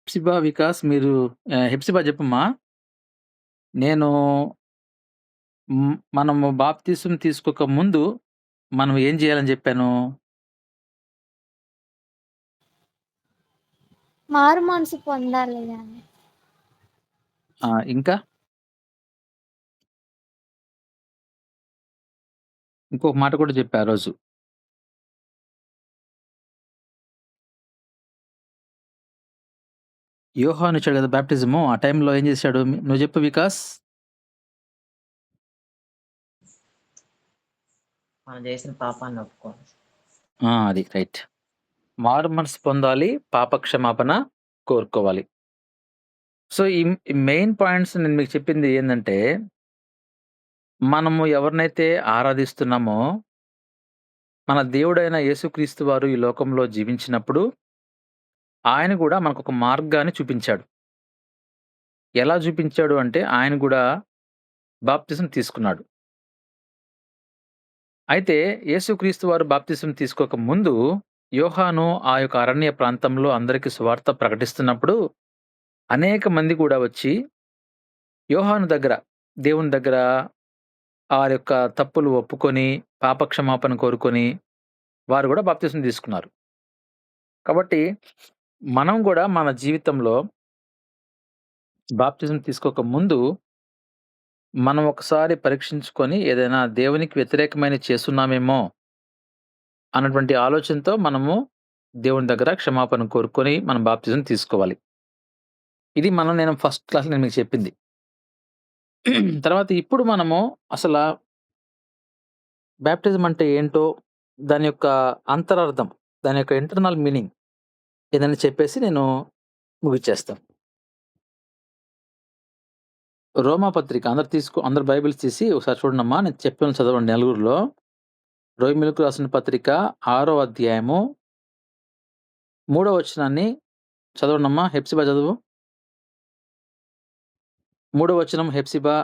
హెప్సిబా, వికాస్ మీరు హెప్సిబా చెప్పమ్మా. నేను మనము బాప్తిసం తీసుకోక ముందు మనం ఏం చేయాలని చెప్పాను? మారు మనసు పొందాలి గాని. ఇంకా? ఇంకొక మాట కూడా చెప్పా ఆ రోజు. యోహాను ఇచ్చాడు కదా బాప్టిజము. ఆ టైంలో ఏం చేశాడు? నువ్వు చెప్పు వికాస్. మనం చేసిన పాపాన్ని ఒప్పుకోవాలి. అది రైట్. మారు మనసు పొందాలి, పాప క్షమాపణ కోరుకోవాలి. సో, ఈ మెయిన్ పాయింట్స్ నేను మీకు చెప్పింది ఏందంటే, మనము ఎవరినైతే ఆరాధిస్తున్నామో, మన దేవుడైన యేసుక్రీస్తు వారు ఈ లోకంలో జీవించినప్పుడు, ఆయన గూడా మనకొక మార్గాన్ని చూపించాడు. ఎలా చూపించాడు అంటే, ఆయన గూడా బాప్తిసం తీసుకున్నాడు. అయితే యేసుక్రీస్తు వారు బాప్తిసం తీసుకోక ముందు, యోహాను ఆ యొక్క అరణ్య ప్రాంతంలో అందరికి సువార్త ప్రకటిస్తున్నప్పుడు, అనేక మంది కూడా వచ్చి, యోహాను దగ్గర, దేవుని దగ్గర ఆరి యొక్క తప్పులు ఒప్పుకొని, పాపక్షమాపణ కోరుకొని, వారు గూడా బాప్తిసం తీసుకున్నారు. కాబట్టి, మనం గూడా మన జీవితంలో బాప్తిసం తీసుకోక ముందు, మనం ఒకసారి పరీక్షించుకొని ఏదైనా దేవునికి వ్యతిరేకమైనది చేస్తున్నామేమో అన్నటువంటి ఆలోచనతో మనము దేవుని దగ్గర క్షమాపణ కోరుకొని మనం బాప్తిజం తీసుకోవాలి. ఇది నేను ఫస్ట్ క్లాస్‌లో నేను మీకు చెప్పింది. తర్వాత ఇప్పుడు మనము అసల బాప్టిజం అంటే ఏంటో, దాని యొక్క అంతరార్థం, దాని యొక్క ఇంటర్నల్ మీనింగ్ ఏదని చెప్పేసి నేను ముగిచ్చేస్తాను. రోమా పత్రిక అందరూ బైబిల్స్ తీసి ఒకసారి చూడండమ్మా. నేను చెప్పాను చదవండి నలుగురిలో. రోమీయులకు రాసిన పత్రిక 6వ అధ్యాయము 3వ వచనాన్ని చదవండమ్మా. హెప్సిబా చదువు. 3వ వచనం హెప్సిబా,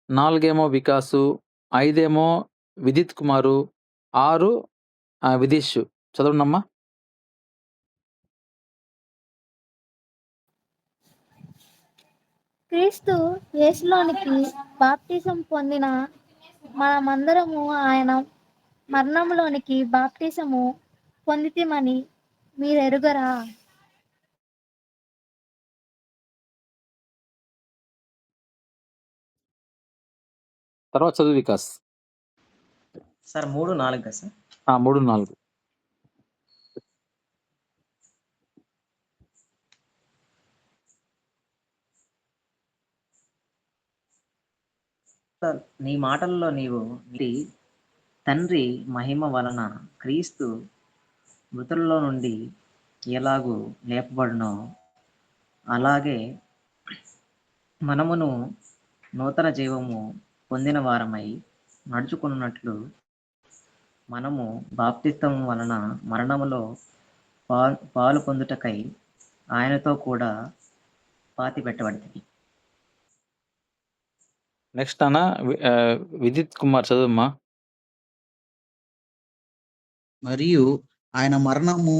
4 వికాసు, 5 విదిత్ కుమారు, 6 విదీష్. చదవండమ్మా. క్రీస్తు యేసులోనికి బాప్తిసం పొందిన మనమందరము ఆయన మరణంలోనికి బాప్తిసము పొందితిమని మీరెరుగరా? తర్వాత చదువు వికాస్. సార్ 3, 4 కదా సార్? 3, 4. సార్, నీ మాటల్లో నీవు తండ్రి మహిమ వలన క్రీస్తు మృతుల్లో నుండి ఎలాగూ లేపబడినో అలాగే మనమును నూతన జీవము పొందిన వారమై నడుచుకున్నట్లు మనము బాప్తిస్తం వలన మరణములో పాలు పొందుటకై ఆయనతో కూడా పాతి పెట్టబడింది. నెక్స్ట్ విదిత్ కుమార్ చదువమ్మా. మరియు ఆయన మరణము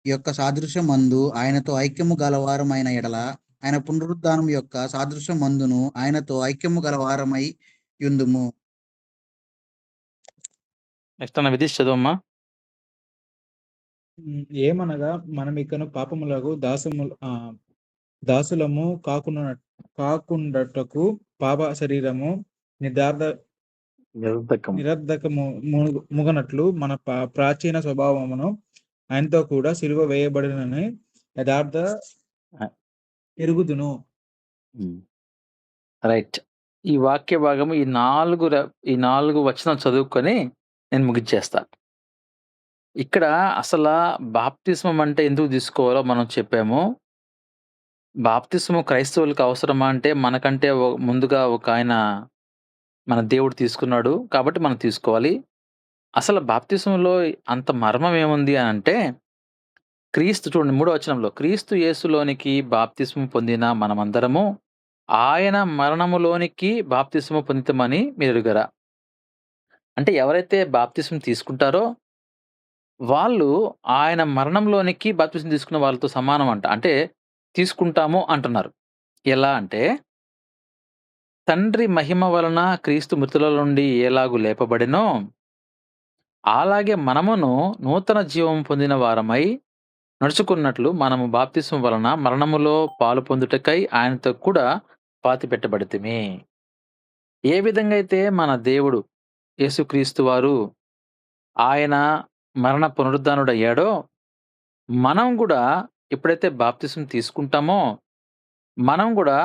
యొక్క సాదృశ్యమందు ఆయనతో ఐక్యము గలవారమైన ఎడల ఆయన పునరుద్ధానం యొక్క సాదృశ్యమందును ఆయనతో ఐక్యము గలవారమై యుందుము. నెక్స్ట్ విదీష్ చదవమ్మా. ఏమనగా మనమికను పాపములకు దాసులము కాకుండటకు పాప శరీరము నిరర్ధకముగనట్లు మన ప్రాచీన స్వభావమును ఆయనతో కూడా సిలువ వేయబడినని యథార్థ ఎరుగుదును. రైట్. ఈ వాక్య భాగము ఈ 4 వచనాలు చదువుకొని నేను ముగిచ్చేస్తా. ఇక్కడ అసలు బాప్తిస్మం అంటే ఎందుకు తీసుకోవాలో మనం చెప్పాము. బాప్తిస్మం క్రైస్తవులకు అవసరమా అంటే, మనకంటే ముందుగా ఒక ఆయన మన దేవుడు తీసుకున్నాడు కాబట్టి మనం తీసుకోవాలి. అసలు బాప్తిస్మంలో అంత మర్మం ఏముంది అనంటే, క్రీస్తు చూడండి 3వ వచనంలో, క్రీస్తు యేసులోనికి బాప్తిస్మం పొందిన మనమందరము ఆయన మరణములోనికి బాప్తిస్మం పొందితమని మీరెరుగరా? అంటే ఎవరైతే బాప్తిస్మం తీసుకుంటారో వాళ్ళు ఆయన మరణంలోనికి బాప్తిస్మం తీసుకున్న వాళ్ళతో సమానం అంట. అంటే తీసుకుంటాము అంటున్నారు. ఎలా అంటే, తండ్రి మహిమ వలన క్రీస్తు మృతుల నుండి ఎలాగు లేపబడెనో, అలాగే మనమును నూతన జీవం పొందిన వారమై నడుచుకున్నట్లు మనము బాప్తిస్మం వలన మరణములో పాలు పొందుటకై ఆయనతో కూడా పాతిపెట్టబడితిమి. ఏ విధంగా అయితే మన దేవుడు యేసుక్రీస్తు వారు ఆయన మరణ పునరుద్ధానుడయ్యాడో, మనం గూడా ఎప్పుడైతే బాప్తిస్మం తీసుకుంటామో, మనం గూడా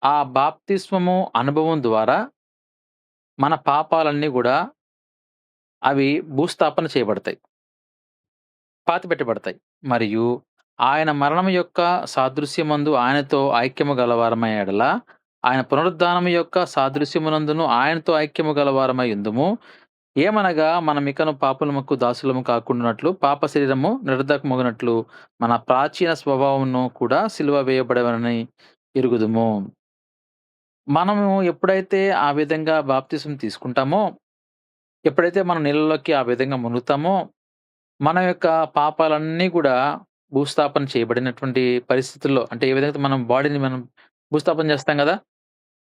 ఆ బాప్తిస్మము అనుభవం ద్వారా మన పాపాలన్నీ గూడా అవి భూస్థాపన చేయబడతాయి. పాతిపెట్టబడతాయి. మరియు ఆయన మరణం యొక్క సాదృశ్యమందు ఆయనతో ఐక్యము గలవారమై ఎడల, ఆయన పునరుద్ధానము యొక్క సాదృశ్యమునందును ఆయనతో ఐక్యము గలవారమై యుందుము. ఏమనగా మనమికను పాపులముకు దాసులము కాకుండునట్లు, పాప శరీరము నిరర్ధకమగునట్లు మన ప్రాచీన స్వభావమును కూడా సిలువ వేయబడెనని ఎరుగుదుము. మనము ఎప్పుడైతే ఆ విధంగా బాప్తిసం తీసుకుంటామో, ఎప్పుడైతే మనం నీళ్ళలోకి ఆ విధంగా మునుగుతామో, మన యొక్క పాపాలన్నీ గూడా భూస్థాపన చేయబడినటువంటి పరిస్థితుల్లో, అంటే ఏ విధంగా మనం బాడీని మనం భూస్థాపన చేస్తాం గదా!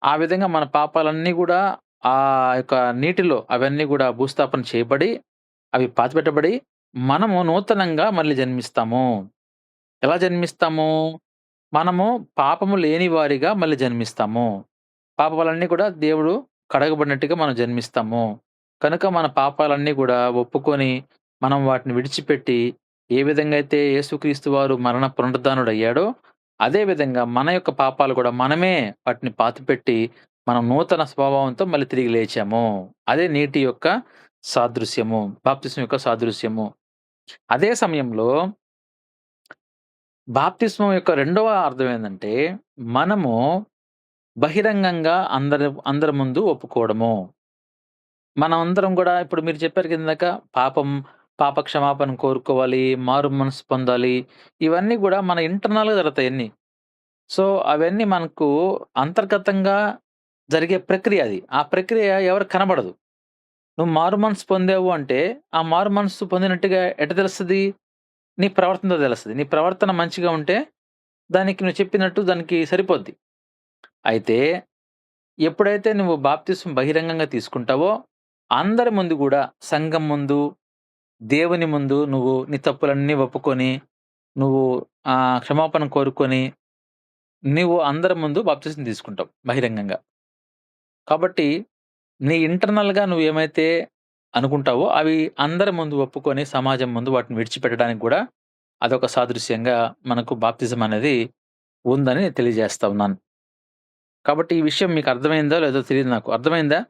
ఆ విధంగా మన పాపాలన్నీ గూడా ఆ యొక్క నీటిలో అవన్నీ గూడా భూస్థాపన చేయబడి, అవి పాతిపెట్టబడి, మనము నూతనంగా మళ్ళీ జన్మిస్తాము. ఎలా జన్మిస్తాము? మనము పాపము లేని వారిగా మళ్ళీ జన్మిస్తాము. పాపాలన్నీ కూడా దేవుడు కడగబడినట్టుగా మనం జన్మిస్తాము. కనుక మన పాపాలన్నీ గూడా ఒప్పుకొని, మనం వాటిని విడిచిపెట్టి, ఏ విధంగా అయితే యేసుక్రీస్తు వారు మరణ పునరుద్ధానుడయ్యాడో, అదే విధంగా మన యొక్క పాపాలు గూడా మనమే వాటిని పాతిపెట్టి, మనం నూతన స్వభావంతో మళ్ళీ తిరిగి లేచాము. అదే నీటి యొక్క సాదృశ్యము. బాప్తిస్మం యొక్క సాదృశ్యము. అదే సమయంలో బాప్తిస్మం యొక్క రెండవ అర్థం ఏందంటే, మనము బహిరంగంగా అందరి ముందు ఒప్పుకోవడము. మనమందరం గూడా ఇప్పుడు మీరు చెప్పారు కిందక పాప క్షమాపణ కోరుకోవాలి, మారు మనసు పొందాలి. ఇవన్నీ గూడా మన ఇంటర్నల్‌గా జరుగుతాయన్నీ. సో, అవన్నీ మనకు అంతర్గతంగా జరిగే ప్రక్రియ అది. ఆ ప్రక్రియ ఎవరికీ కనబడదు. నువ్వు మారు మనసు పొందావు అంటే, ఆ మారు మనసు పొందినట్టుగా ఎట్ట తెలుస్తది? నీ ప్రవర్తనతో తెలుస్తది. నీ ప్రవర్తన మంచిగా ఉంటే, దానికి నువ్వు చెప్పినట్టు దానికి సరిపోద్ది. అయితే ఎప్పుడైతే నువ్వు బాప్తిస్మం బహిరంగంగా తీసుకుంటావో, అందరి ముందు గూడా సంఘం ముందు, దేవుని ముందు నువ్వు నీ తప్పులన్నీ ఒప్పుకొని, నువ్వు క్షమాపణ కోరుకొని, నీవు అందరి ముందు బాప్తిస్మం తీసుకుంటావు బహిరంగంగా. కాబట్టి నీ ఇంటర్నల్‌గా నువ్వేమైతే అనుకుంటావో, అవి అందరి ముందు ఒప్పుకొని, సమాజం ముందు వాటిని విడిచిపెట్టడానికి గూడా అదొక సాదృశ్యంగా మనకు బాప్తిజం అనేది ఉందని తెలియజేస్తా ఉన్నాను. కాబట్టి ఈ విషయం మీకు అర్థమైందో లేదో తెలీదు నాకు. అర్థమైందా?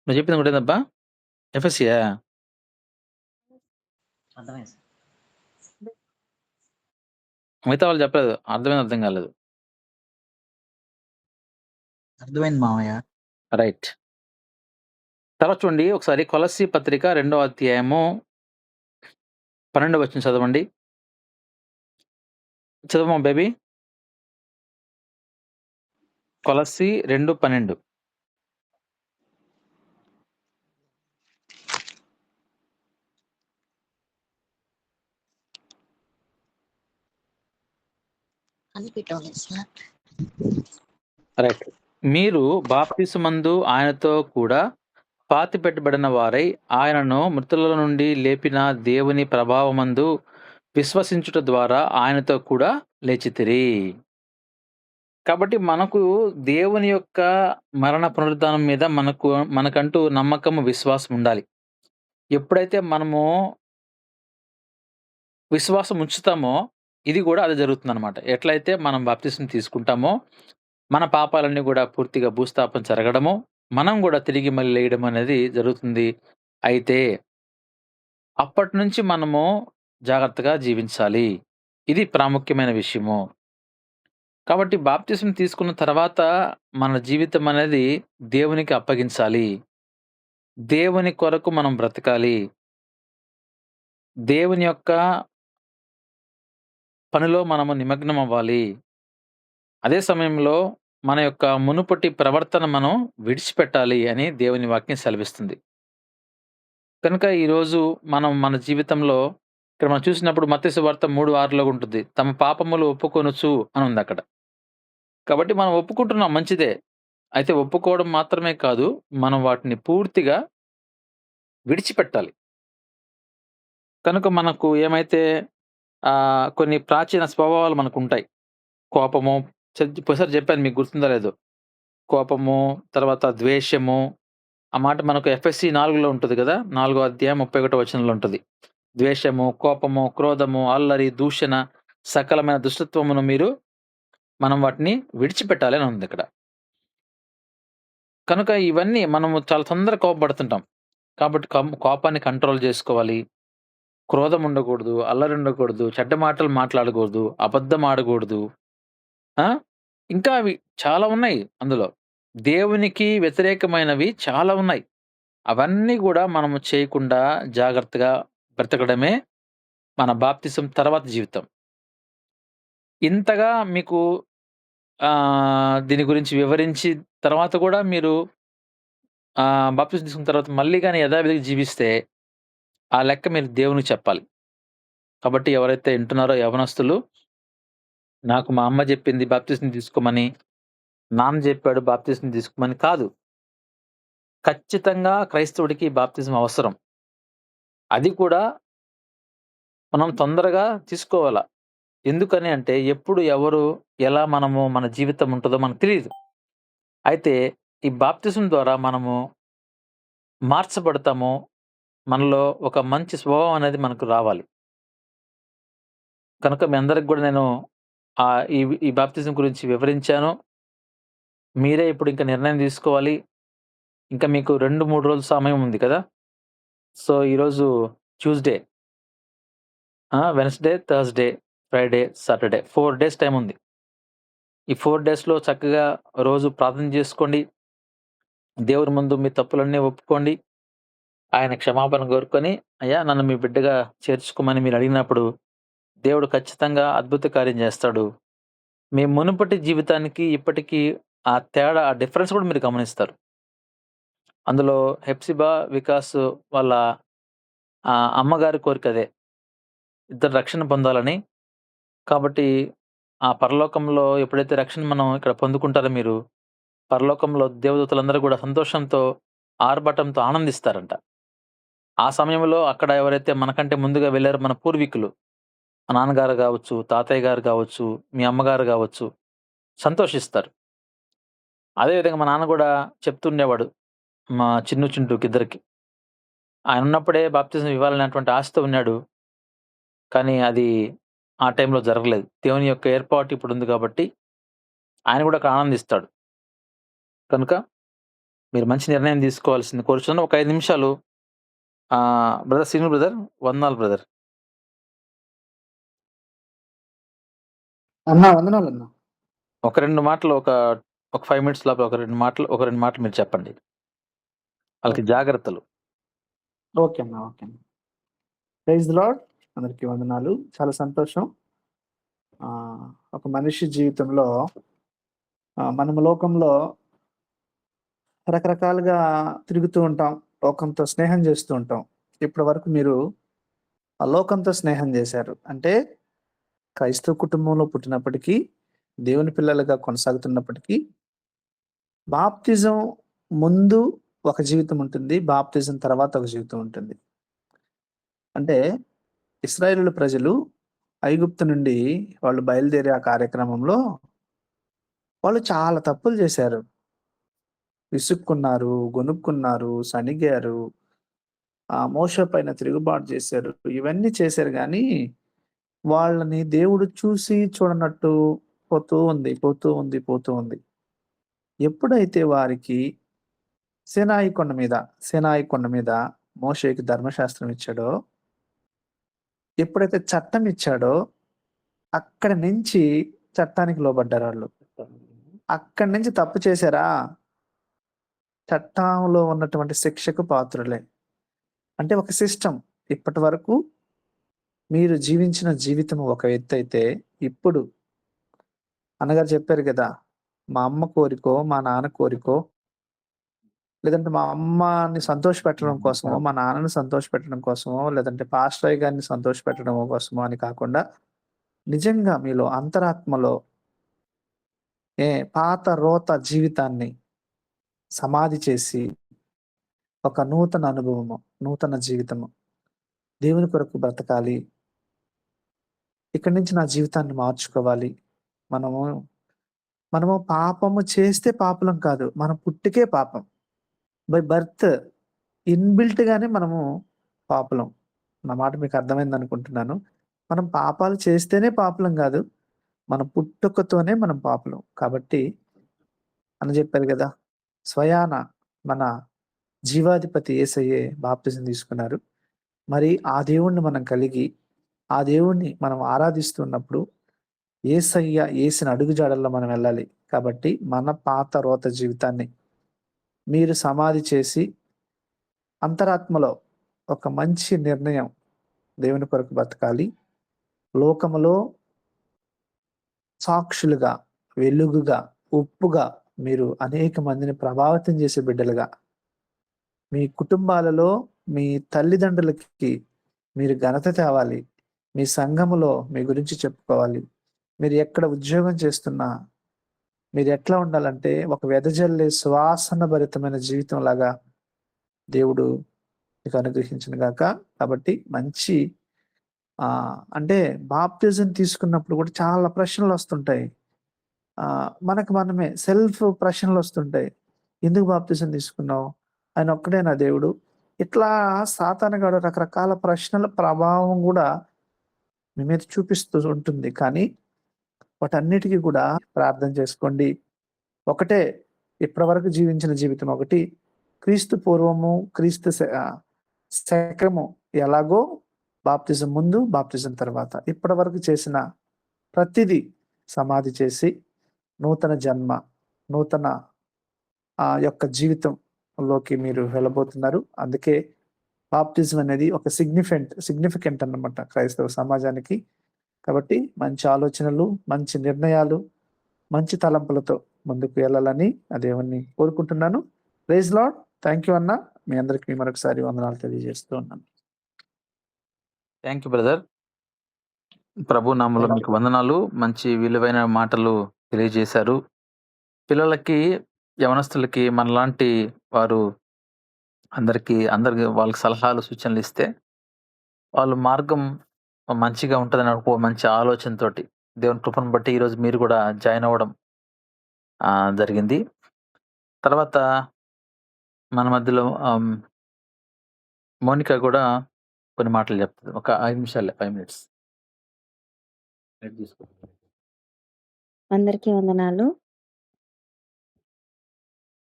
నువ్వు చెప్పింది ఒకటేనబ్బా? ఎఫెసీయా? అర్థమైంది సార్. మిగతా వాళ్ళు చెప్పలేదు. అర్థమైందో అర్థం కాలేదు. అర్థమైంది మామయ్య. రైట్. తర్వాత చూడండి ఒకసారి కొలస్సీ పత్రిక 2వ అధ్యాయము 12వ వచనం చదవండి. చదవమా బేబీ. కొలస్సీ 2:12. రైట్. మీరు బాప్తిసమందు ఆయనతో కూడా పాతిపెట్టబడిన వారై, ఆయనను మృతుల నుండి లేపిన దేవుని ప్రభావమందు విశ్వసించుట ద్వారా ఆయనతో కూడా లేచితిరి. కాబట్టి మనకు దేవుని యొక్క మరణ పునరుద్ధానం మీద మనకంటూ నమ్మకము, విశ్వాసం ఉండాలి. ఎప్పుడైతే మనము విశ్వాసం ఉంచుతామో, ఇది గూడా అదే జరుగుతుందనమాట. ఎట్లయితే మనం బాప్తిసం తీసుకుంటామో, మన పాపాలన్నీ గూడా పూర్తిగా భూస్థాపన జరగడము, మనం గూడా తిరిగి మళ్ళీ లేయడం అనేది జరుగుతుంది. అయితే అప్పటినుంచి మనము జాగ్రత్తగా జీవించాలి. ఇది ప్రాముఖ్యమైన విషయము. కాబట్టి బాప్తిసం తీసుకున్న తర్వాత మన జీవితం అనేది దేవునికి అప్పగించాలి. దేవుని కొరకు మనం బ్రతకాలి. దేవుని యొక్క పనిలో మనము నిమగ్నం అవ్వాలి. అదే సమయంలో మన యొక్క మునుపటి ప్రవర్తన మనం విడిచిపెట్టాలి అని దేవుని వాక్యం సెలవిస్తుంది. కనుక ఈరోజు మనం మన జీవితంలో ఇక్కడ మనం చూసినప్పుడు మత్తయి సువార్త 3:6లో ఉంటుంది. తమ పాపములు ఒప్పుకొనుచు అని ఉంది అక్కడ. కాబట్టి మనం ఒప్పుకుంటున్నాం మంచిదే. అయితే ఒప్పుకోవడం మాత్రమే కాదు, మనం వాటిని పూర్తిగా విడిచిపెట్టాలి. కనుక మనకు ఏమైతే కొన్ని ప్రాచీన స్వభావాలు మనకుంటాయి. కోపము, పోయినసారి చెప్పాను మీకు గుర్తుందో లేదో. కోపము, తర్వాత ద్వేషము, ఆ మాట మనకు ఎఫ్ఎస్సి 4లో ఉంటది గదా! 4 అధ్యాయం 31 వచనంలో ఉంటది. ద్వేషము, కోపము, క్రోధము, అల్లరి, దూషణ, సకలమైన దుష్టత్వమును మనం వాటిని విడిచిపెట్టాలి అని ఉందిక్కడ. కనుక ఇవన్నీ మనము చాలా తొందరగా కోపపడుతుంటాం. కాబట్టి కోపాన్ని కంట్రోల్ జేసుకోవాలి. క్రోధం ఉండకూడదు, అల్లరి ఉండకూడదు, చెడ్డ మాటలు మాట్లాడకూడదు, అబద్ధం ఆడకూడదు. ఆ! ఇంకా అవి చాలా ఉన్నాయి అందులో. దేవునికి వ్యతిరేకమైనవి చాలా ఉన్నాయి. అవన్నీ గూడా మనము చేయకుండా జాగ్రత్తగా బ్రతకడమే మన బాప్తిసం తర్వాత జీవితం. ఇంతగా మీకు దీని గురించి వివరించి తర్వాత గూడా మీరు బాప్తిసం తీసుకున్న తర్వాత మళ్ళీ గాని యథావిధిగా జీవిస్తే, ఆ లెక్క మీరు దేవునికి చెప్పాలి. కాబట్టి ఎవరైతే ఇంటున్నారో యవ్వనస్తులు, నాకు మా అమ్మ జెప్పింది బాప్తిసం తీసుకోమని, నాన్న జెప్పాడు బాప్తిసం తీసుకోమని కాదు. ఖచ్చితంగా క్రైస్తవుడికి బాప్తిజం అవసరం. అది కూడా మనం తొందరగా తీసుకోవాల. ఎందుకని అంటే ఎప్పుడు ఎవరు ఎలా మన జీవితం ఉంటదో మనకు తెలీదు. అయితే ఈ బాప్తిజం ద్వారా మనము మార్చబడతాము. మనలో ఒక మంచి స్వభావం అనేది మనకు రావాలి. కనుక మీ అందరికి గూడా నేను ఈ ఈ బాప్తిజం గురించి వివరించాను. మీరే ఇప్పుడు ఇంక నిర్ణయం తీసుకోవాలి. ఇంకా మీకు 2, 3 రోజులు సమయం ఉంది కదా! సో, ఈరోజు Tuesday, Wednesday, Thursday, Friday, Saturday 4 days time ఉంది. ఈ 4 డేస్‌లో చక్కగా రోజు ప్రార్థన చేసుకోండి. దేవుని ముందు మీ తప్పులన్నీ ఒప్పుకోండి. ఆయన క్షమాపణ కోరుకొని, అయ్యా నన్ను మీ బిడ్డగా చేర్చుకోమని మీరు అడిగినప్పుడు, దేవుడు ఖచ్చితంగా అద్భుత కార్యం చేస్తాడు. మీ మునుపటి జీవితానికి, ఇప్పటికి ఆ తేడా, ఆ డిఫరెన్స్ కూడా మీరు గమనిస్తారు. అందులో హెప్సిబా, వికాస్ వాళ్ళ అమ్మగారి కోరిక అదే. ఇద్దరు రక్షణ పొందాలని. కాబట్టి ఆ పరలోకంలో ఎప్పుడైతే రక్షణ మనం ఇక్కడ పొందుకుంటారో మీరు, పరలోకంలో దేవదూతలందరూ గూడా సంతోషంతో, ఆర్భాటంతో ఆనందిస్తారంట. ఆ సమయంలో అక్కడ ఎవరైతే మనకంటే ముందుగా వెళ్లారో మన పూర్వీకులు, మా నాన్నగారు గావచ్చు, తాతయ్య గారు గావచ్చు, మీ అమ్మగారు గావచ్చు, సంతోషిస్తారు. అదే విధంగా మా నాన్న గూడా చెప్తుండేవాడు. మా చింటూకిద్దరికి. ఆయనున్నప్పుడే బాప్తిజం ఇవ్వాలనేటువంటి ఆశతో ఉన్నాడు. కానీ అది ఆ టైంలో జరగలేదు. దేవుని యొక్క ఏర్పాటు ఇప్పుడుంది కాబట్టి, ఆయన గూడా అక్కడ ఆనందిస్తాడు. కనుక మీరు మంచి నిర్ణయం తీసుకోవాల్సింది కోరుచున్నాను. ఒక 5 నిమిషాలు బ్రదర్ శ్రీను బ్రదర్, వందనాలు బ్రదర్. అన్నా వందనాలన్నా. ఒక 2 మాటలు ఒక 5 మినిట్స్ లోపల ఒక 2 మాటలు మీరు చెప్పండి. వాళ్ళకి జాగ్రత్తలు. ఓకే అన్న. ఓకే అన్న. Praise the lord. అందరికీ వందనాలు. చాలా సంతోషం. ఒక మనిషి జీవితంలో మనము లోకంలో రకరకాలుగా తిరుగుతూ ఉంటాం. లోకంతో స్నేహం చేస్తూ ఉంటాం. ఇప్పటి వరకు మీరు ఆ లోకంతో స్నేహం చేశారు. అంటే క్రైస్తవ కుటుంబంలో పుట్టినప్పటికీ, దేవుని పిల్లలుగా కొనసాగుతున్నప్పటికీ, బాప్తిజం ముందు ఒక జీవితం ఉంటుంది. బాప్తిజం తర్వాత ఒక జీవితం ఉంటుంది. అంటే ఇశ్రాయేలు ప్రజలు ఐగుప్తు నుండి వాళ్ళు బయలుదేరే ఆ కార్యక్రమంలో వాళ్ళు చాలా తప్పులు చేశారు. విసుక్కున్నారు, గొనుక్కున్నారు, సణిగారు, మోషే పైన తిరుగుబాటు చేశారు. ఇవన్నీ చేశారు గానీ, వాళ్ళని దేవుడు చూసి చూడనట్టు పోతూ ఉంది. ఎప్పుడైతే వారికి సీనాయి కొండ మీద మోషేకి ధర్మశాస్త్రం ఇచ్చాడో, ఎప్పుడైతే చట్టం ఇచ్చాడో, అక్కడి నుంచి చట్టానికి లోబడ్డారాళ్ళు. అక్కడి నుంచి తప్పు చేశారా, చట్టంలో ఉన్నటువంటి శిక్షకు పాత్రులే. అంటే ఒక సిస్టమ్. ఇప్పటి వరకు మీరు జీవించిన జీవితం ఒక ఎత్తైతే, ఇప్పుడు అన్నగారు చెప్పారు కదా, మా అమ్మ కోరికో, మా నాన్న కోరికో లేదంటే మా అమ్మని సంతోషపెట్టడం కోసమో, మా నాన్నని సంతోషపెట్టడం కోసమో, లేదంటే పాస్టరయ్య గారిని సంతోషపెట్టడం కోసమో అని కాకుండా, నిజంగా మీలో అంతరాత్మలో పాత రోత జీవితాన్ని సమాధి చేసి, ఒక నూతన అనుభవము, నూతన జీవితము, దేవుని కొరకు బ్రతకాలి. ఇక్కడి నుంచి నా జీవితాన్ని మార్చుకోవాలి. మనము మనము పాపము చేస్తే పాపులం కాదు. మనం పుట్టికే పాపం. బై బర్త్ ఇన్‌బిల్ట్ గానే మనము పాపులం. నా మాట మీకు అర్థమైందనుకుంటున్నాను. మనం పాపాలు చేస్తేనే పాపులం గాదు. మన పుట్టుకతోనే మనం పాపులం. కాబట్టి అని జెప్పారు గదా! స్వయాన మన జీవాధిపతి యేసయ్యే బాప్తిజం తీసుకున్నారు. మరి ఆ దేవుణ్ణి మనం కలిగి, ఆ దేవుణ్ణి మనం ఆరాధిస్తున్నప్పుడు యేసయ్య యేసిన అడుగుజాడల్లో మనం వెళ్ళాలి. కాబట్టి మన పాత రోత జీవితాన్ని మీరు సమాధి చేసి, అంతరాత్మలో ఒక మంచి నిర్ణయం, దేవుని కొరకు బతకాలి. లోకములో సాక్షులుగా, వెలుగుగా, ఉప్పుగా మీరు అనేక మందిని ప్రభావితం చేసే బిడ్డలుగా, మీ కుటుంబాలలో మీ తల్లిదండ్రులకి మీరు ఘనత తేవాలి. మీ సంఘములో మీ గురించి చెప్పుకోవాలి. మీరు ఎక్కడ ఉద్యోగం చేస్తున్నా, మీరు ఎట్లా ఉండాలంటే ఒక వెదజల్లే సువాసన భరితమైన జీవితంలాగా దేవుడు మీకు అనుగ్రహించును గాక. కాబట్టి మంచి అంటే బాప్తిజం తీసుకున్నప్పుడు కూడా చాలా ప్రశ్నలొస్తుంటాయి. మనకు మనమే సెల్ఫ్ ప్రశ్నలొస్తుంటాయి. ఎందుకు బాప్తిజం తీసుకున్నావు? ఆయన ఒక్కడేనా దేవుడు? ఇట్లా సాతానుగాడు రకరకాల ప్రశ్నల ప్రభావం గూడా మీ మీద చూపిస్తూ ఉంటుంది. కానీ వాటన్నిటికి కూడా ప్రార్థన చేసుకోండి. ఒకటే ఇప్పటివరకు జీవించిన జీవితం ఒకటి. క్రీస్తు పూర్వము, క్రీస్తు శకము ఎలాగో బాప్తిజం ముందు, బాప్తిజం తర్వాత ఇప్పటివరకు చేసిన ప్రతిదీ సమాధి చేసి నూతన జన్మ, నూతన యొక్క జీవితంలోకి మీరు వెళ్ళబోతున్నారు. అందుకే బాప్తిజం అనేది ఒక సిగ్నిఫికెంట్ అన్నమాట క్రైస్తవ సమాజానికి. కాబట్టి మంచి ఆలోచనలు, మంచి నిర్ణయాలు, మంచి తలంపులతో ముందుకు వెళ్ళాలని ఆ దేవుణ్ణి కోరుకుంటున్నాను. Praise lord. థ్యాంక్ యూ అన్న. మీ అందరికి మరొకసారి వందనాలు తెలియజేస్తూ ఉన్నాను. Thank you brother. ప్రభు నామములో మీకు వందనాలు. మంచి విలువైన మాటలు తెలియజేశారు. పిల్లలకి, యవనస్తులకి మనలాంటి వారు అందరికి వాళ్ళకి సలహాలు, సూచనలు ఇస్తే వాళ్ళ మార్గం మంచిగా ఉంటదని ఒక మంచి ఆలోచనతోటి దేవుని కృపను బట్టి ఈరోజు మీరు కూడా జాయిన్ అవ్వడం జరిగింది. తర్వాత మన మధ్యలో మోనికా కూడా కొన్ని మాటలు చెప్తుంది. ఒక 5 నిమిషాలే, 5 మినిట్స్. అందరికీ వందనాలు.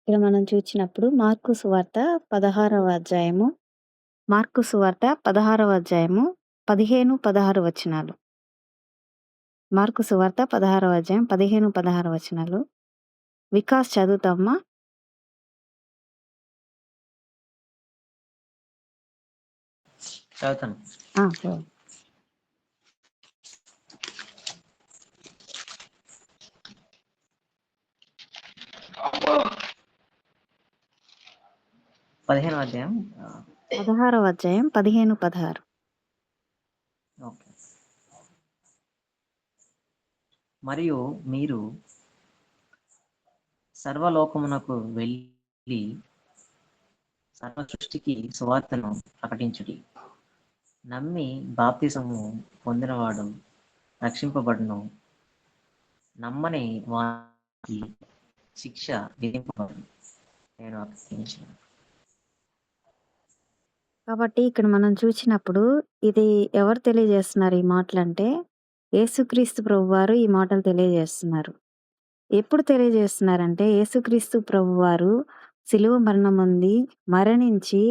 ఇక్కడ మనం చూచినప్పుడు మార్కు సువార్త 16వ అధ్యాయము 15, 16 వచనాలు. మార్కు సువార్త 16వ అధ్యాయం 15, 16 వచనాలు. వికాస్ చదువుతామ్మా. చదువుతాను. చదువు. పదిహేనవ అధ్యాయం 16వ అధ్యాయం 15, 16. ఓకే. మరియు మీరు సర్వలోకమునకు వెళ్ళి సర్వ సృష్టికి సువార్తను ప్రకటించుడి. నమ్మి బాప్తిసము పొందినవాడు రక్షింపబడును, నమ్మని వారికి శిక్ష విధింపబడును. నేను అర్థించిన. కాబట్టి ఇక్కడ మనం చూచినప్పుడు ఇది ఎవరు తెలియజేస్తున్నారు ఈ మాటలంటే యేసుక్రీస్తు ప్రభువారు ఈ మాటలు తెలియజేస్తున్నారు. ఎప్పుడు తెలియజేస్తున్నారంటే యేసుక్రీస్తు ప్రభువారు శిలువ మరణం పొంది మరణించి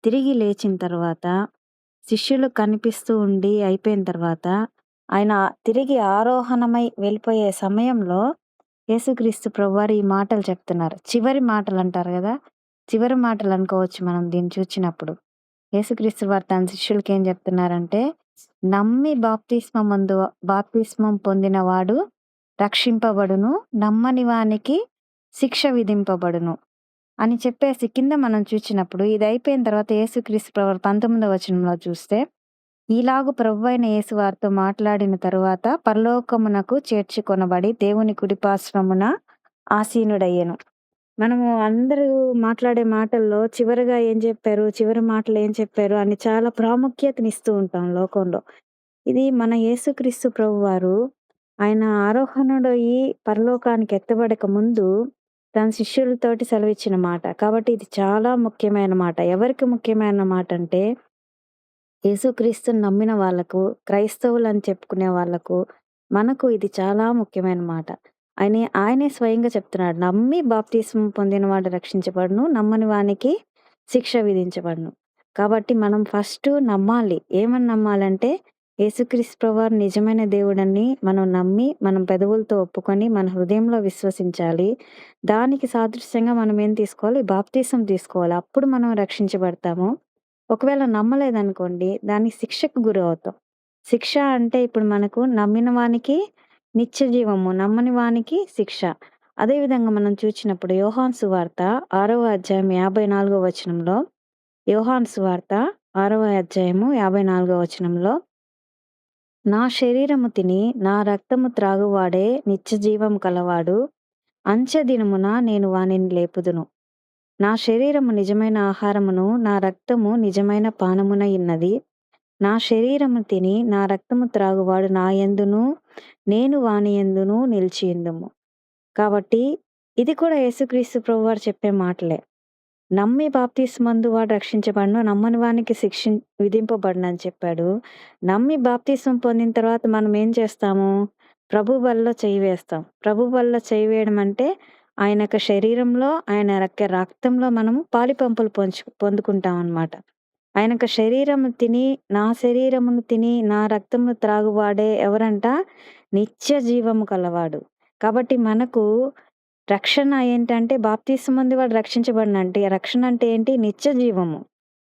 తిరిగి లేచిన తర్వాత శిష్యులు కనిపిస్తూ ఉండి అయిపోయిన తర్వాత ఆయన తిరిగి ఆరోహణమై వెళ్ళిపోయే సమయంలో యేసుక్రీస్తు ప్రభువారు ఈ మాటలు చెప్తున్నారు. చివరి మాటలు అంటారు కదా, చివరి మాటలు అనుకోవచ్చు మనం దీన్ని చూచినప్పుడు. యేసుక్రీస్తు వారు తన శిష్యులకి ఏం చెప్తున్నారంటే, నమ్మి బాప్తిస్మం పొందిన వాడు రక్షింపబడును, నమ్మని వానికి శిక్ష విధింపబడును. అని చెప్పేసి కింద మనం చూచినప్పుడు ఇది అయిపోయిన తర్వాత యేసుక్రీస్తు ప్రభువారు 19వ వచనంలో చూస్తే, ఈలాగు ప్రభువైన యేసు వారితో మాట్లాడిన తరువాత పరలోకమునకు చేర్చుకొనబడి దేవుని కుడిపార్శ్వమున ఆసీనుడయ్యెను. మనము అందరూ మాట్లాడే మాటల్లో చివరగా ఏం చెప్పారు, చివరి మాటలు ఏం చెప్పారు అని చాలా ప్రాముఖ్యతనిస్తూ ఉంటాం లోకంలో. ఇది మన యేసుక్రీస్తు ప్రభువారు ఆయన ఆరోహణుడయ్యి పరలోకానికి ఎత్తబడక ముందు తన శిష్యులతోటి సెలవిచ్చిన మాట. కాబట్టి ఇది చాలా ముఖ్యమైన మాట. ఎవరికి ముఖ్యమైన మాట అంటే యేసుక్రీస్తుని నమ్మిన వాళ్ళకు, క్రైస్తవులని చెప్పుకునే వాళ్ళకు, మనకు ఇది చాలా ముఖ్యమైన మాట. ఆయనే స్వయంగా చెప్తున్నాడు. నమ్మి బాప్తిస్మం పొందినవాడు రక్షించబడును, నమ్మని వానికి శిక్ష విధించబడును. కాబట్టి మనం ఫస్ట్ నమ్మాలి. ఏమని నమ్మాలంటే యేసుక్రీస్తు ప్రభువారు నిజమైన దేవుడని మనం నమ్మి, మనం పెదవులతో ఒప్పుకొని, మన హృదయంలో విశ్వసించాలి. దానికి సాదృశ్యంగా మనం ఏం తీసుకోవాలి? బాప్తిసం తీసుకోవాలి. అప్పుడు మనం రక్షించబడతాము. ఒకవేళ నమ్మలేదనుకోండి, దానికి శిక్షకు గురవుతాం. శిక్ష అంటే ఇప్పుడు మనకు నమ్మిన వానికి నిత్య జీవము, నమ్మని వానికి శిక్ష. అదేవిధంగా మనం చూచినప్పుడు యోహాను సువార్త 6వ అధ్యాయం 54వ వచనంలో, యోహాను సువార్త 6వ అధ్యాయము 54వ వచనంలో, నా శరీరము తిని నా రక్తము త్రాగువాడే నిత్య జీవము కలవాడు, అంచె దినమున నేను వానిని లేపుదును. నా శరీరము నిజమైన ఆహారమును, నా రక్తము నిజమైన పానమున ఉన్నది. నా శరీరము తిని నా రక్తము త్రాగువాడు నా యందును, నేను వాని యందును నిలిచియుందుము. కాబట్టి ఇది కూడా యేసుక్రీస్తు ప్రభువారు చెప్పే మాటలే. నమ్మి బాప్తిస్మందు వాడు రక్షించబడును, నమ్మని వానికి శిక్ష విధింపబడునని చెప్పాడు. నమ్మి బాప్తిస్మం పొందిన తర్వాత మనం ఏం చేస్తాము? ప్రభు బలిలో చేయి వేస్తాం. ప్రభు బలిలో చేయి వేయడం అంటే ఆయన యొక్క శరీరంలో, ఆయన యొక్క రక్తంలో మనము పాలిపంపులు పొందుకుంటాం అన్నమాట. ఆయన యొక్క శరీరము తిని, నా శరీరమును తిని నా రక్తమును త్రాగువాడే ఎవరంట? నిత్య జీవము కలవాడు. కాబట్టి మనకు రక్షణ ఏంటంటే బాప్తిస్మం పొంది వాడు రక్షించబడినంటే, రక్షణ అంటే ఏంటి? నిత్య జీవము.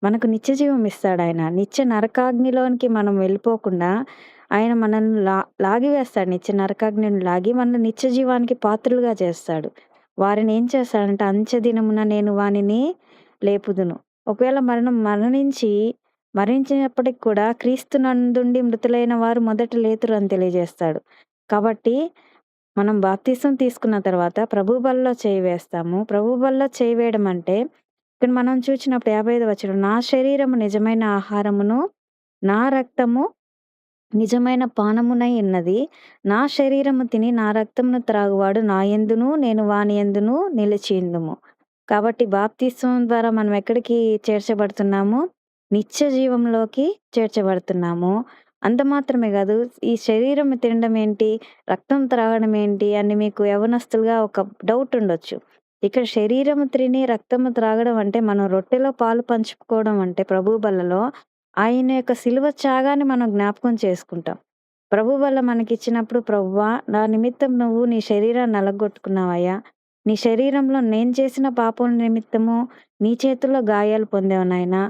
మనకు నిత్య జీవం ఇస్తాడు ఆయన. నిత్య నరకాగ్నిలోనికి మనం వెళ్ళిపోకుండా ఆయన మనల్ని లాగివేస్తాడు. నిత్య నరకాగ్నిని లాగి మనల్ని నిత్య జీవానికి పాత్రులుగా చేస్తాడు. వారిని ఏం చేస్తాడంటే, అంచె దినమున నేను వానిని లేపుదును. ఒకవేళ మరణించినప్పటికి కూడా క్రీస్తు నందుండి మృతులైన వారు మొదట లేతురు అని తెలియజేస్తాడు. కాబట్టి మనం బాప్తిసం తీసుకున్న తర్వాత ప్రభు బలిలో చేయి వేస్తాము. ప్రభు బలిలో చేయి వేయడం అంటే ఇక్కడ మనం చూసినప్పుడు 55వ వచనం, నా శరీరము నిజమైన ఆహారమును, నా రక్తము నిజమైన పానమునై ఉన్నది. నా శరీరము తిని నా రక్తమును త్రాగువాడు నా యందును, నేను వాని యందును నిలిచియుందుము. కాబట్టి బాప్తిస్మం ద్వారా మనం ఎక్కడికి చేర్చబడుతున్నాము? నిత్య జీవంలోకి చేర్చబడుతున్నాము. అంత మాత్రమే కాదు, ఈ శరీరం తినడం ఏంటి, రక్తం త్రాగడం ఏంటి అని మీకు యవనస్తులుగా ఒక డౌట్ ఉండొచ్చు. ఇక్కడ శరీరము తిని రక్తము త్రాగడం అంటే మనం రొట్టెలో పాలు పంచుకోవడం అంటే ప్రభు బలలో ఆయన యొక్క శిలువ త్యాగాన్ని మనం జ్ఞాపకం చేసుకుంటాం. ప్రభు వల్ల మనకిచ్చినప్పుడు, ప్రభువా నా నిమిత్తం నువ్వు నీ శరీరాన్ని నలగొట్టుకున్నావయ్యా, నీ శరీరంలో నేను చేసిన పాపం నిమిత్తము నీ చేతుల్లో గాయాలు పొందావు నాయనా,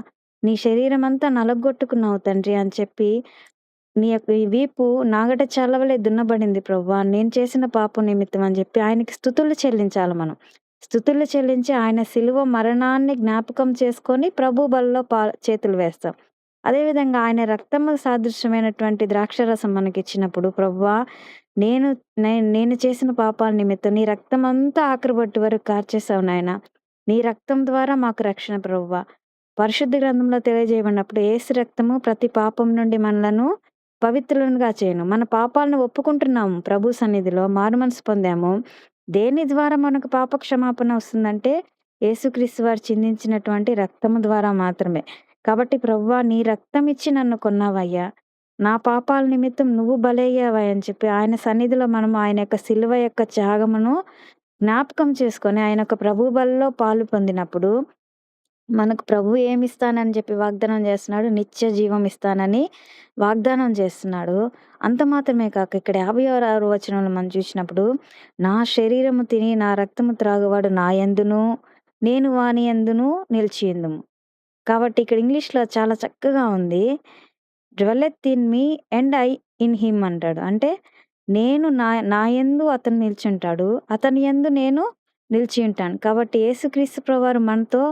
నీ శరీరం అంతా నలగొట్టుకున్నావు తండ్రి అని చెప్పి, నీ యొక్క ఈ వీపు నాగట చల్లవలే దున్నబడింది ప్రభువా, నేను చేసిన పాపం నిమిత్తం అని చెప్పి ఆయనకి స్తుతులు చెల్లించాలి మనం. స్తుతులు చెల్లించి ఆయన శిలువ మరణాన్ని జ్ఞాపకం చేసుకొని ప్రభు బలిలో చేతులు వేస్తాం. అదేవిధంగా ఆయన రక్తము సాదృశ్యమైనటువంటి ద్రాక్షరసం మనకిచ్చినప్పుడు, ప్రభువా నేను చేసిన పాపాల నిమిత్తం నీ రక్తం అంతా ఆఖరి బొట్టు వరకు కార్చేసావు నాయన, నీ రక్తం ద్వారా మాకు రక్షణ ప్రభువా. పరిశుద్ధ గ్రంథంలో తెలియజేయబడినప్పుడు యేసు రక్తము ప్రతి పాపం నుండి మనలను పవిత్రులుగా చేయను. మన పాపాలను ఒప్పుకుంటున్నాము ప్రభు సన్నిధిలో, మారుమనసు పొందాము. దేని ద్వారా మనకు పాప క్షమాపణ వస్తుందంటే యేసుక్రీస్తు వారు చిందించినటువంటి రక్తము ద్వారా మాత్రమే. కాబట్టి ప్రభువా నీ రక్తం ఇచ్చి నన్ను కొన్నావయ్యా, నా పాపాల నిమిత్తం నువ్వు బలయ్యావయ్యా అని చెప్పి ఆయన సన్నిధిలో మనం ఆయన యొక్క శిలువ యొక్క త్యాగమును జ్ఞాపకం చేసుకొని ఆయన యొక్క ప్రభు బలిలో పాలు పొందినప్పుడు మనకు ప్రభు ఏమిస్తానని చెప్పి వాగ్దానం చేస్తున్నాడు? నిత్య జీవం ఇస్తానని వాగ్దానం చేస్తున్నాడు. అంత మాత్రమే కాక ఇక్కడ 56వ వచనంలో మనం చూసినప్పుడు, నా శరీరము తిని నా రక్తము త్రాగువాడు నా యందును, నేను వాని యందును నిలిచియుందుము. కాబట్టి ఇక్కడ ఇంగ్లీష్లో చాలా చక్కగా ఉంది, dwelleth in me and I in him అంటాడు. అంటే నేను నా యందు అతను నిల్చుంటాడు, అతని యందు నేను నిలిచి ఉంటాను. కాబట్టి యేసుక్రీస్తు ప్రభువారు మనతో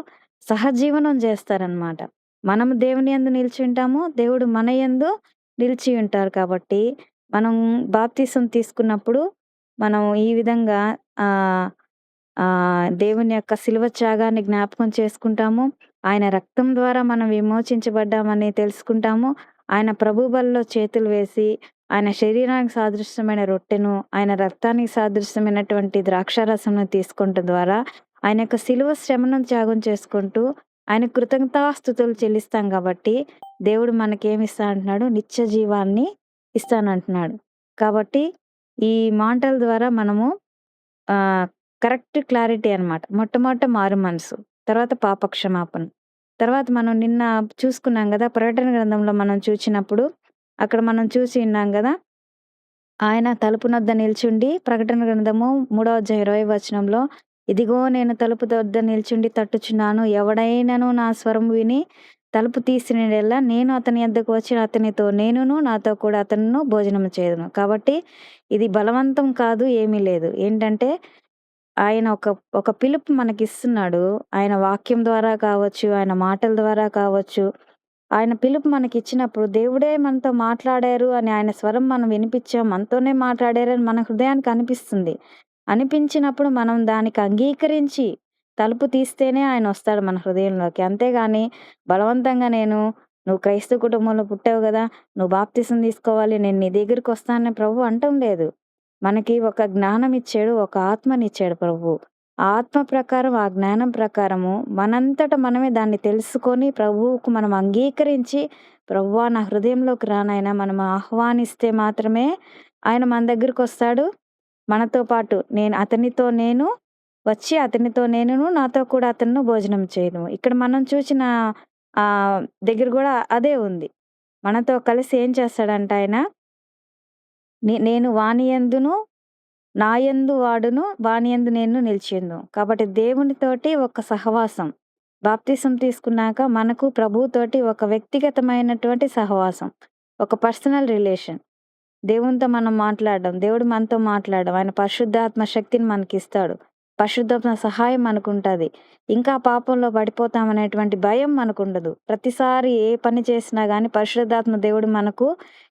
సహజీవనం చేస్తారనమాట. మనము దేవుని యందు నిలిచి ఉంటాము. దేవుడు మన యందు నిలిచి ఉంటారు కాబట్టి, మనం బాప్తిసం తీసుకున్నప్పుడు మనం ఈ విధంగా ఆహ్, దేవుని యొక్క శిలువ త్యాగాన్ని జ్ఞాపకం చేసుకుంటాము. ఆయన రక్తం ద్వారా మనం విమోచించబడ్డామని తెలుసుకుంటాము. ఆయన ప్రభు బలిలో చేతులు వేసి, ఆయన శరీరానికి సాదృశ్యమైన రొట్టెను, ఆయన రక్తానికి సాదృశ్యమైనటువంటి ద్రాక్షారసమును తీసుకుంటం ద్వారా, ఆయన యొక్క శిలువ శ్రమను త్యాగం చేసుకుంటూ, ఆయనకు కృతజ్ఞతాస్తుతులు చెల్లిస్తాం కాబట్టి, దేవుడు మనకేమిస్తా అంటున్నాడు? నిత్య జీవాన్ని ఇస్తానంటున్నాడు. కాబట్టి ఈ మాటల ద్వారా మనము ఆహ్, కరెక్ట్ క్లారిటీ అన్నమాట. మొట్టమొదట మారు మనసు. తర్వాత పాప క్షమాపణ. తర్వాత మనం నిన్న చూసుకున్నాం గదా! ప్రకటన గ్రంథంలో మనం చూచినప్పుడు, అక్కడ మనం చూసి ఉన్నాం గదా! ఆయన తలుపునొద్ద నిల్చుండి ప్రకటన గ్రంథము 3వ అధ్యాయం 20వ వచనంలో, ఇదిగో నేను తలుపు వద్ద నిల్చుండి తట్టుచున్నాను. ఎవడైనను నా స్వరం విని తలుపు తీసిన యెడల నేను అతని యొద్దకు వచ్చి అతనితో నేనును నాతో కూడా అతనును భోజనం చేయుదును. కాబట్టి ఇది బలవంతం కాదు, ఏమీ లేదు. ఏంటంటే ఆయన ఒక పిలుపు మనకిస్తున్నాడు. ఆయన వాక్యం ద్వారా కావచ్చు, ఆయన మాటల ద్వారా కావచ్చు. ఆయన పిలుపు మనకిచ్చినప్పుడు దేవుడే మనతో మాట్లాడారు అని ఆయన స్వరం మనం వినిపించాం. మనతోనే మాట్లాడారని మన హృదయానికి అనిపిస్తుంది. అనిపించినప్పుడు మనం దానికి అంగీకరించి తలుపు తీస్తేనే ఆయనొస్తాడు మన హృదయంలోకి. అంతేగాని బలవంతంగా నువ్వు క్రైస్తవ కుటుంబంలో పుట్టావు గదా! నువ్వు బాప్తిసం తీసుకోవాలి. నేను నీ దగ్గరికొస్తానని ప్రభువు అనటం లేదు. మనకి ఒక జ్ఞానం ఇచ్చాడు. ఒక ఆత్మనిచ్చాడు ప్రభువు. ఆ ఆత్మ ప్రకారం, ఆ జ్ఞానం ప్రకారము మనంతట మనమే దాన్ని తెలుసుకొని ప్రభువుకు మనం అంగీకరించి, ప్రభువా నా హృదయంలోకి రా నాయనా మనం ఆహ్వానిస్తే మాత్రమే ఆయన మన దగ్గరకొస్తాడు. మనతో పాటు అతనితో నేను వచ్చి అతనితో నేనును నాతో కూడా అతనును భోజనం చేయదుము. ఇక్కడ మనం చూసిన దగ్గర గూడా అదే ఉంది. మనతో కలిసి ఏం చేస్తాడంట ఆయన? నేను వాని యందును నా యందు వాడును వాని యందు నేను నిలిచిందును. కాబట్టి దేవునితోటి ఒక సహవాసం. బాప్తిసం తీసుకున్నాక మనకు ప్రభువుతోటి ఒక వ్యక్తిగతమైనటువంటి సహవాసం. ఒక పర్సనల్ రిలేషన్. దేవునితో మనం మాట్లాడడం, దేవుడు మనతో మాట్లాడడం, ఆయన పరిశుద్ధాత్మ శక్తిని మనకిస్తాడు. పరిశుద్ధాత్మ సహాయం మనకుంటది. ఇంకా పాపంలో పడిపోతామనేటువంటి భయం మనకుండదు. ప్రతిసారి ఏ పని చేసినా గానీ పరిశుద్ధాత్మ దేవుడు మనకు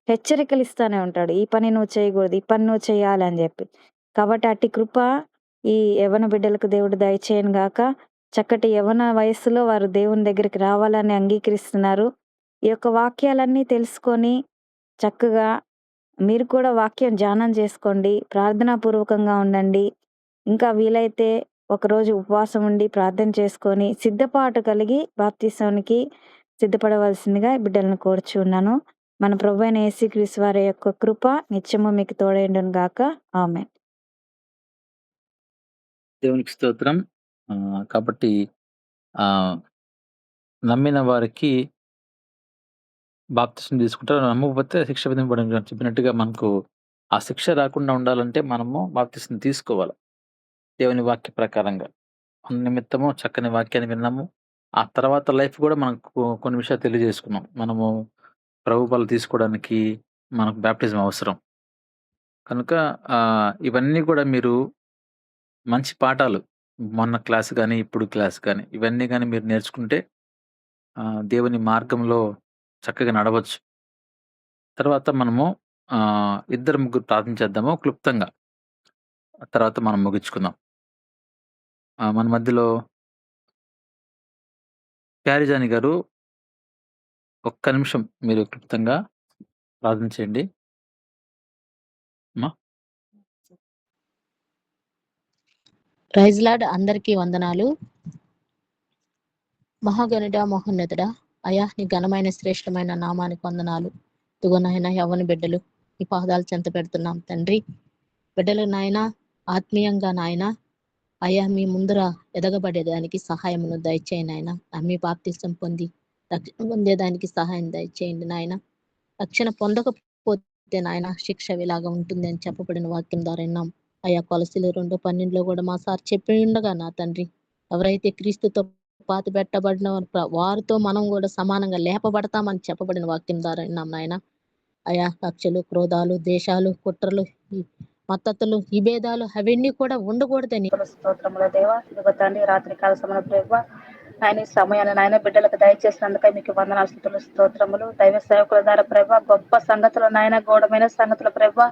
హెచ్చరికలు ఇస్తానే ఉంటాడు. ఈ పని నువ్వు చేయకూడదు, ఈ పని నువ్వు చేయాలి అని చెప్పి. కాబట్టి అట్టి కృప ఈ యవ్వన బిడ్డలకు దేవుడు దయచేయను గాక. చక్కటి యవ్వన వయస్సులో వారు దేవుని దగ్గరికి రావాలని అంగీకరిస్తున్నారు. ఈ యొక్క వాక్యాలన్నీ తెలుసుకొని చక్కగా మీరు కూడా వాక్యం ధ్యానం చేసుకోండి. ప్రార్థనాపూర్వకంగా ఉండండి. ఇంకా వీలైతే ఒకరోజు ఉపవాసం ఉండి ప్రార్థన చేసుకొని సిద్ధపాటు కలిగి బాప్తిసానికి సిద్ధపడవలసిందిగా బిడ్డలను కోరుచున్నాను. మన ప్రభువైన యేసుక్రీస్తు వారి యొక్క కృప నిత్యము మీకు తోడైండును గాక. ఆమేన్. దేవునికి స్తోత్రం. కాబట్టి నమ్మిన వారికి బాప్తిసం తీసుకుంటారు. నమ్మకపోతే శిక్ష విధింపబడును అని చెప్పినట్టుగా మనకు ఆ శిక్ష రాకుండా ఉండాలంటే మనము బాప్తిసం తీసుకోవాలి. దేవుని వాక్య ప్రకారంగా. మన నిమిత్తము చక్కని వాక్యాన్ని విన్నాము. ఆ తర్వాత లైఫ్ కూడా మనకు కొన్ని విషయాలు తెలియజేసుకున్నాం. మనము ప్రభు బలి తీసుకోవడానికి మనకు బాప్టిజం అవసరం. కనుక ఇవన్నీ కూడా మీరు మంచి పాఠాలు. మొన్న క్లాస్ గాని, ఇప్పుడు క్లాస్ గాని ఇవన్నీ గాని మీరు నేర్చుకుంటే దేవుని మార్గంలో చక్కగా నడవచ్చు. తర్వాత మనము ఇద్దరు ముగ్గురు ప్రార్థన చేద్దాము క్లుప్తంగా. తర్వాత మనం ముగించుకుందాం. మన మధ్యలో ప్యారిజాని గారు ఒక్క నిమిషం మీరు క్లుప్తంగా ప్రార్థన చేయండి. Praise lord. అందరికీ వందనాలు. మహాగణుడ మహోన్నతుడా, అయా నీ ఘనమైన శ్రేష్టమైన నామానికి వందనాలు. తుగనైనా యవ్వని బిడ్డలు నీ పాదాలు చెంత పెడుతున్నాం తండ్రి. బిడ్డలు నాయన ఆత్మీయంగా నాయన అయ్యా మీ ముందర ఎదగబడేదానికి సహాయమును దయచేయండి నాయన. మీ బాప్తిసం పొంది రక్షణ పొందేదానికి సహాయం దయచేయండి నాయన. రక్షణ పొందకపోతే నాయన శిక్ష ఇలాగా ఉంటుంది అని చెప్పబడిన వాక్యం ద్వారా విన్నాం. అయ్యా కొలసీలు 2:12 కూడా మా సార్ చెప్పి ఉండగా నా తండ్రి, ఎవరైతే క్రీస్తుతో పాతి పెట్టబడిన వారితో మనం కూడా సమానంగా లేపబడతామని చెప్పబడిన వాక్యం ద్వారా విన్నాం నాయన. అయా కక్షలు, క్రోధాలు, దేశాలు, కుట్రలు మత్తతులు విభేదాలు అవన్నీ కూడా ఉండకూడదని స్తోత్రముల దేవా, ఇదిగో తండ్రి రాత్రి కాల సమయంలో ప్రభు ఆయన ఈ సమయాన్ని నాయన బిడ్డలకు దయచేసినందుకై మీకు వందనాలు స్తుతులు స్తోత్రములు. దైవ సేవకుల ద్వారా ప్రభు గొప్ప సంగతులు నాయన గౌడమైన సంగతుల ప్రభు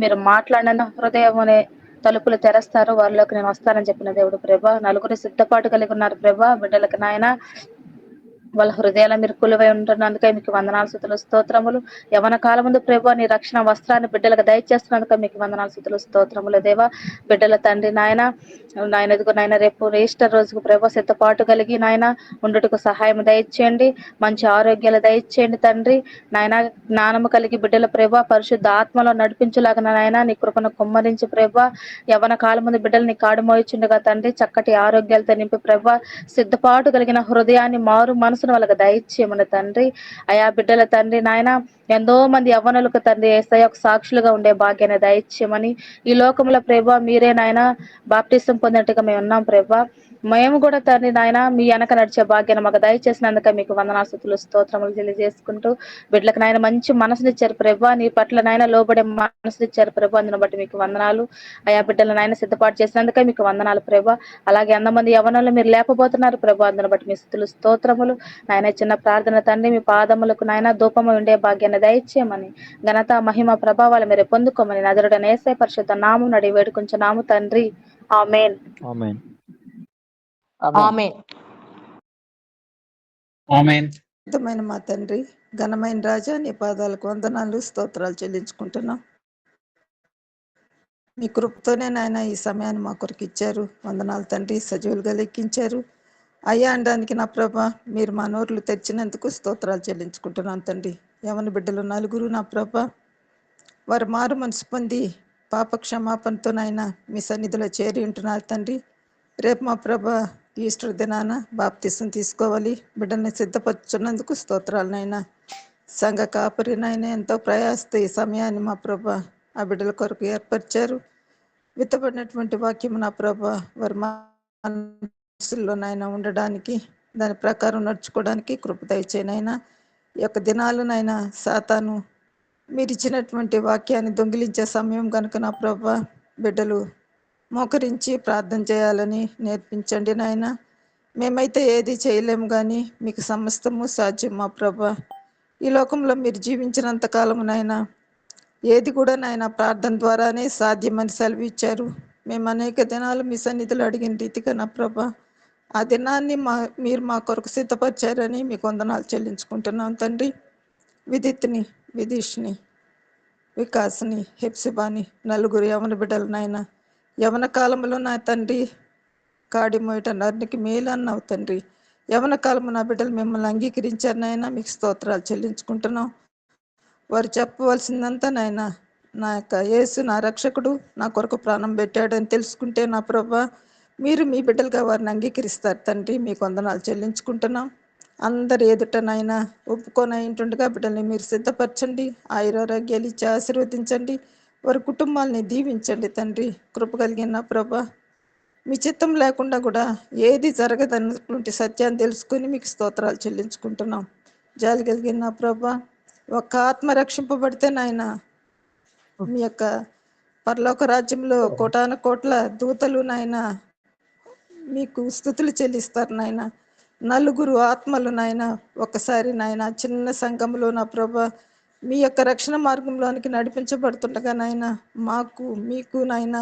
మీరు మాట్లాడిన హృదయం అనే తలుపులు తెరస్తారు, వారిలోకి నేను వస్తానని చెప్పిన దేవుడు ప్రభు. నలుగురు సిద్ధపాటు కలిగి ఉన్నారు ప్రభు బిడ్డలకు నాయన, వాళ్ళ హృదయాల మీరు కొలువై ఉంటున్నందుకే మీకు వందనాలు స్తుతులు స్తోత్రములు. యవన కాలం ముందు ప్రభు నీ రక్షణ వస్త్రాన్ని బిడ్డలకు దయచేస్తున్నందుకే మీకు వందనాలు స్తుతులు స్తోత్రములు దేవా. బిడ్డల తండ్రి నాయన ఎదుగు నాయన రేపు ఈస్టర్ రోజుకు ప్రభు సిద్ధపాటు కలిగి నాయన ఉండుటకు సహాయం దయచేయండి, మంచి ఆరోగ్యాలు దయచేయండి తండ్రి నాయన. జ్ఞానము కలిగి బిడ్డల ప్రభు పరిశుద్ధ ఆత్మలో నడిపించులాగా నాయన నీ కృపను కుమ్మరించి ప్రభు యవన కాలం ముందు బిడ్డలు నీ కాడు మోయిచుండగా తండ్రి చక్కటి ఆరోగ్యాలతో నింపి ప్రభు సిద్ధపాటు కలిగిన హృదయాన్ని మారు మనసును వాళ్ళకి దయచేయమని తండ్రి. అయా బిడ్డల తండ్రి నాయన ఎంతో మంది యవ్వనులకు తండ్రి యేసయ్య సాక్షులుగా ఉండే భాగ్యాన్ని దయచేయమని, ఈ లోకంలో ప్రభు మీరే నాయన బాప్టిజం పొందినట్టుగా మేము ఉన్నాం ప్రభు, మేము కూడా తండ్రి నాయన మీ వెనక నడిచే భాగ్యాన్ని మాకు దయచేసినందుక మీకు వందనాలు స్తుతులు స్తోత్రములు తెలియజేసుకుంటూ, బిడ్డలకు నాయన మంచి మనసునిచ్చారు ప్రభు, నీ పట్ల నాయన లోబడే మనసునిచ్చారు ప్రభు, అందును బట్టి మీకు వందనాలు. అయా బిడ్డల నాయన సిద్ధపాటు చేసినందుకే మీకు వందనాలు ప్రభు. అలాగే ఎంతమంది యవ్వనులు మీరు లేపబోతున్నారు ప్రభు, అందును బట్టి మీ స్తుతులు స్తోత్రములు. నాయన చిన్న ప్రార్థన తండ్రి మీ పాదములకు నాయన ధూపము ఉండే భాగ్యాన్ని దయచేయమని, ఘనత మహిమ ప్రభావాలు మీరు పొందుకోమని నజరుడైన యేసయ్య పరిశుద్ధ నామం నడి వేడుకొంచున్నాము తండ్రి, ఆమేన్. ఆమేన్. ఆమేన్. ఆమేన్. అద్భుతమైన మా తండ్రి, ఘనమైన రాజా, నీ పాదాలకు వందనాలు స్తోత్రాలు చెల్లించుకుంటున్నాం. మీ కృపతోనే నాయన ఈ సమయాన్ని మా కొరకు ఇచ్చారు. వందనాలు తండ్రి, సజీవులుగా లెక్కించారు అయ్యా అనడానికి నా ప్రభా మీరు మా నోర్లు తెరిచినందుకు స్తోత్రాలు చెల్లించుకుంటున్నాను తండ్రి. యవన బిడ్డలు నలుగురు నా ప్రభా వారు మారు మనసు పొంది పాప క్షమాపణతో నాయన మీ సన్నిధిలో చేరి ఉంటున్నారు తండ్రి. రేపు మా ప్రభా ఈస్టర్ దినాన బాప్తిసం తీసుకోవాలి, బిడ్డల్ని సిద్ధపరచున్నందుకు స్తోత్రాలు నాయన. సంఘ కాపరి నాయన ఎంతో ప్రయాసతో ఈ సమయాన్ని మా ప్రభా ఆ బిడ్డల కొరకు ఏర్పరిచారు. విత్తబడినటువంటి వాక్యం నా ప్రభా వారి మనసుల్లో నాయన ఉండడానికి, దాని ప్రకారం నడుచుకోవడానికి కృప దయచేయనైనా. ఈ యొక్క దినాలు నాయన సాతాను మీరు ఇచ్చినటువంటి వాక్యాన్ని దొంగిలించే సమయం కనుక నా ప్రభా బిడ్డలు మోకరించి ప్రార్థన చేయాలని నేర్పించండి నాయన. మేమైతే ఏది చేయలేము కానీ మీకు సమస్తము సాధ్యం మా ప్రభా. ఈ లోకంలో మీరు జీవించినంత కాలము నాయన ఏది కూడా నాయన ప్రార్థన ద్వారానే సాధ్యమని సెలవిచ్చారు. మేము అనేక దినాలు మీ సన్నిధిలో అడిగిన రీతిగా నా ప్రభా ఆ దినాన్ని మీరు మా కొరకు సిద్ధపరిచారని మీకు వందనాలు చెల్లించుకుంటున్నాం తండ్రి. విదిత్ని, విదిష్ని, వికాస్ని, హెప్సిబాని నలుగురు యవన బిడ్డలు నాయన యవన కాలంలో నా తండ్రి కాడి మోయట నరికి మేలు అన్నావు తండ్రి. యవన కాలము నా బిడ్డలు మిమ్మల్ని అంగీకరించారు నాయన, మీకు స్తోత్రాలు చెల్లించుకుంటున్నాం. వారు చెప్పవలసిందంతా నాయన నా యొక్క యేసు నా రక్షకుడు నా కొరకు ప్రాణం పెట్టాడని తెలుసుకుంటే నా ప్రభా మీరు మీ బిడ్డలుగా వారిని అంగీకరిస్తారు తండ్రి. మీకు వందనాలు చెల్లించుకుంటున్నాం. అందరు ఎదుటనైనా ఒప్పుకొని ఉంటుండగా బిడ్డల్ని మీరు సిద్ధపరచండి, ఆయురారోగ్యాలు ఇచ్చి ఆశీర్వదించండి, వారి కుటుంబాలని దీవించండి తండ్రి. కృప కలిగిన ప్రభా మీ చిత్తం లేకుండా కూడా ఏది జరగదన్నటువంటి సత్యాన్ని తెలుసుకొని మీకు స్తోత్రాలు చెల్లించుకుంటున్నాం. జాలి కలిగిన ప్రభా ఒక్క ఆత్మ రక్షింపబడితే నాయన మీ యొక్క పరలోక రాజ్యంలో కోటాను కోట్ల దూతలు నాయన మీకు స్తుతులు చెల్లిస్తారు నాయన. నలుగురు ఆత్మలు నాయన ఒకసారి నాయన చిన్న సంఘంలో నా ప్రభా మీ యొక్క రక్షణ మార్గంలోనికి నడిపించబడుతుండగా నాయన మాకు మీకు నాయన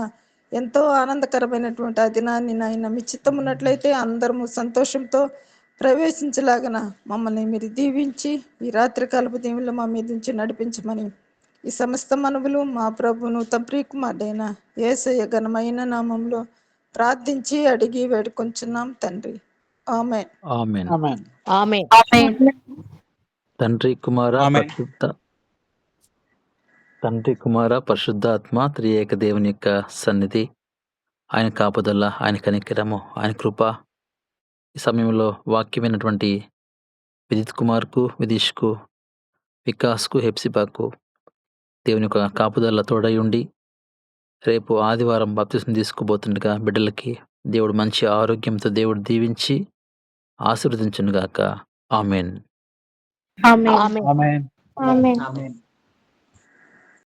ఎంతో ఆనందకరమైనటువంటి ఆ దినాన్ని నాయన మీ చిత్తం ఉన్నట్లయితే అందరము సంతోషంతో ప్రవేశించలాగన మమ్మల్ని మీరు దీవించి ఈ రాత్రికాలపు దీవుల్లో మా మీద నుంచి నడిపించమని ఈ సమస్త మనవులు మా ప్రభును తమ ప్రియకుమారుడైన యేసయ్య ఘనమైన నామంలో ప్రార్థించి అడిగి వేడుకొంచున్నాం తండ్రి, ఆమేన్. ఆమేన్. ఆమేన్. ఆమేన్. తండ్రి కుమార ఆమేన్. పరిశుద్ధాత్మ త్రియేక దేవుని యొక్క సన్నిధి, ఆయన కాపుదల, ఆయన కనికరము, ఆయన కృప ఈ సమయంలో వాక్యమైనటువంటి విదిత్ కుమార్కు, విదిష్కు, వికాస్కు, హెప్సిబాకు దేవుని యొక్క కాపుదల తోడై ఉండి రేపు ఆదివారం బాప్తిసం తీసుకోబోతుండగా బిడ్డలకి దేవుడు మంచి ఆరోగ్యంతో దేవుడు దీవించి ఆశీర్వదించునుగాక. ఆమేన్. ఆమేన్. ఆమేన్. ఆమేన్. ఆమేన్. ఆమేన్.